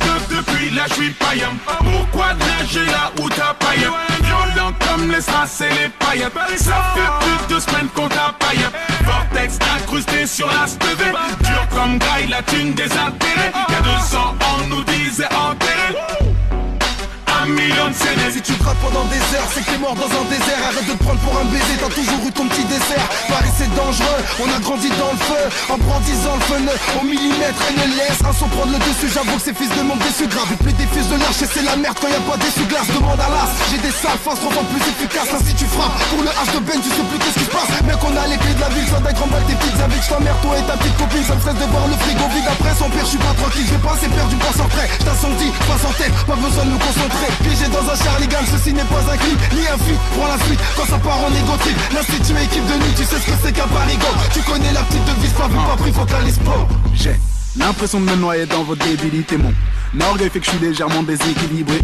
meuf depuis là j'suis païen. Pourquoi nager là où t'as païen? Violent comme les strass et les paillettes. Ça fait plus de semaines qu'on t'a païen. Vortex incrusté sur la stevée. Dur comme graille, la thune des intérêts. Y'a 200 ans nous disait enterré. Un million de CD. Si tu grattes pendant des heures, c'est que t'es mort dans un désert. Arrête de te prendre pour un baiser, t'as toujours eu ton petit dessert. Paris c'est dangereux, on a grandi dans le feu. En brandissant le feu au millimètre et ne laisse un son prendre le dessus. J'avoue que ces fils de monde déçus grave. Et plus des fils de l'arche et c'est la merde quand y'a pas d'essuie-glace. Demande à l'as, j'ai des sales faces 3 fois plus efficaces. Ainsi tu frappes, pour le H de Ben tu sais plus qu'est-ce qui se passe. Mec on a les clés de la ville, ça d'un grand balle des petites avec ta mère, toi et ta petite copine. Ça me stresse de voir le frigo vide après son père, je suis pas tranquille. Je vais pas assez perdu, pas sans trait. J't'incendie, pas sans tête, pas besoin de me concentrer. Piégé dans un Charlie Gun, ceci n'est pas un clip, ni un feat. Prends la suite quand ça part en égo trip. L'institut équipe de nuit, tu sais ce que c'est qu'un parigo. Tu connais la petite devise, pas vu, pas pris, focalise pas. J'ai l'impression de me noyer dans votre débilité. Mon orgueil fait que je suis légèrement déséquilibré.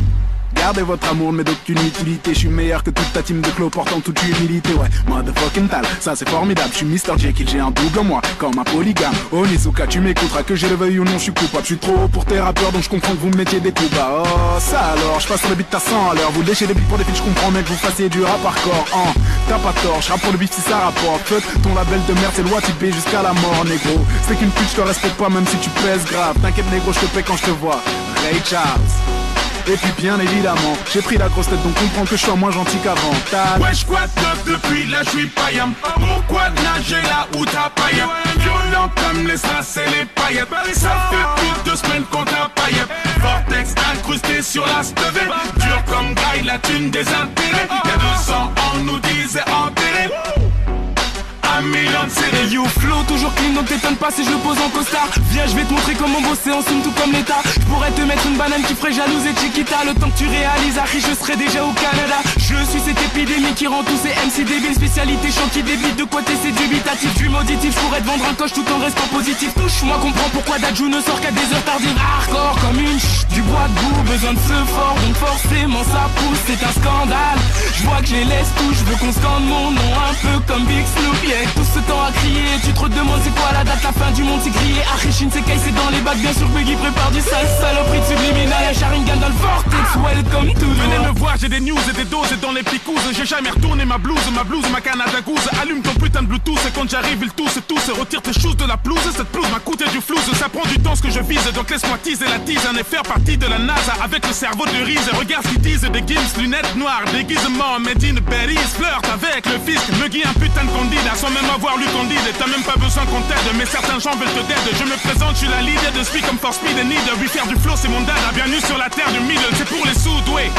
Gardez votre amour mais d'aucune utilité. Je suis meilleur que toute ta team de clos portant toute humilité. Ouais, motherfucking tal, ça c'est formidable. Je suis Mr. Jekyll, j'ai un double en moi, comme un polygame. Oh Nizuka, tu m'écouteras que je le veuille ou non, je suis coupable. Je suis trop haut pour tes rappeurs donc je comprends que vous me mettiez des coups bas. Oh ça alors, je passe sur le beat à 100 à l'heure. Vous léchez des beats pour des feats, je comprends mais que vous fassiez du rap hardcore. T'as pas tort, je rappe pour le beat si ça rapporte. Fuck ton label de merde, c'est loi typée jusqu'à la mort négro. C'est qu'une pute, je te respecte pas même si tu pèses grave. T'inquiète négro, je te paie quand je te vois. Ray Charles. Et puis bien évidemment, j'ai pris la grosse tête donc comprends que je sois moins gentil qu'avant. Wesh quoi de depuis là j'suis païen. Pourquoi nager là où t'as païen? Violent comme les strass et les paillettes. Ça fait plus de semaines qu'on t'a païen. Vortex incrusté sur la stevée. Dur comme graille, la thune des intérêts. Y'a 200 ans nous disait enterré. Un million de CD. Hey yo flow toujours clean donc t'étonnes pas si je le pose en costard. Viens je vais te montrer comment bosser en somme tout comme l'état. Je pourrais te mettre une banane qui ferait jalouse et Chiquita. Le temps que tu réalises Harry je serais déjà au Canada. Je suis cette épidémie qui rend tous ces MC débiles. Spécialité chant qui débite de quoi t'essaies dubitatif. Du mauditif je pourrais te vendre un coche tout en restant positif. Touche-moi comprends pourquoi Dajou ne sort qu'à des heures tardives. Hardcore comme une du bois de boue. Besoin de ce fort donc forcément ça pousse. C'est un scandale. Je vois que je les laisse tout. Je veux qu'on scande mon nom un peu comme Big Snoop. Yeah. Tout ce temps à crier, tu te demandes c'est quoi la date, la fin du monde c'est crié. Arichin c'est c'est dans les bacs, bien sûr Buggy prépare du sale saloperie de subliminal. Y'a Sharingan dans le vortex, welcome to the venez me voir, j'ai des news et des doses et dans les picouses. J'ai jamais retourné ma blouse, ma Canada Goose. Allume ton putain de Bluetooth et quand j'arrive ils tous et retire tes choses de la pelouse. Cette pelouse m'a coûté du flouze, ça prend du temps ce que je vise. Donc laisse-moi teaser la tisane et faire partie de la NASA avec le cerveau de Reese. Regarde ce qu'ils disent, des gims, lunettes noires, déguisement, made in Paris. Flirte avec le fisc, me guille un putain de candidat sans même avoir lu Candide. Et t'as même pas besoin qu'on t'aide, mais certains gens veulent te dead. Je me présente, je suis la leader de Speed comme for Speed and Need. Lui faire du flow c'est mon dada, bienvenue sur la terre du middle. C'est pour les sous-doués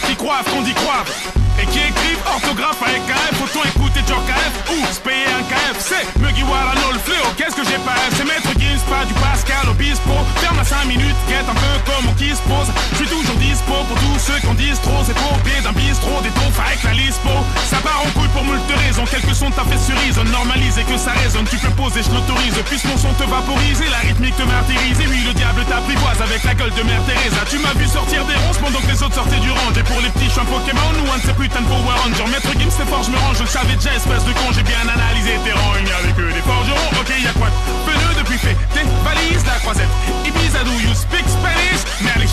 qui croient qu'on dit croivent et qui écrivent orthographe avec KF. Autant écouter Joe KF ou se payer un KFC. Mugiwara no le fléau, qu'est-ce que j'ai pas F? C'est Maître Gims, pas du Pascal Obispo. Ferme à 5 minutes, guette un peu comme on qui se pose. Je suis toujours dispo pour tous ceux qui en disent trop. C'est pour pied d'un bistrot, des tonfs avec la lispo. Ça part en couille pour moult raisons. Quelques sons t'as fait cerise, on normalise et que ça résonne. Tu peux poser, je l'autorise. Puisque mon son te vaporise et la rythmique te martyrise. Et oui, le diable t'apprivoise avec la gueule de Mère Teresa. Tu m'as vu sortir des ronces pendant que les autres sortaient du range. Et pour les petits, je suis un Pokémon ou un de ces putains de Power Rangers. Maître Gims, c'est fort, je me range. Je le savais déjà, espèce de con. J'ai bien analysé tes rangs. Il y a avec eux des forgerons. Ok, y'a quoi de pneu depuis fait tes valises, la croisette. Ibiza, do you speak Spanish? Mais allez,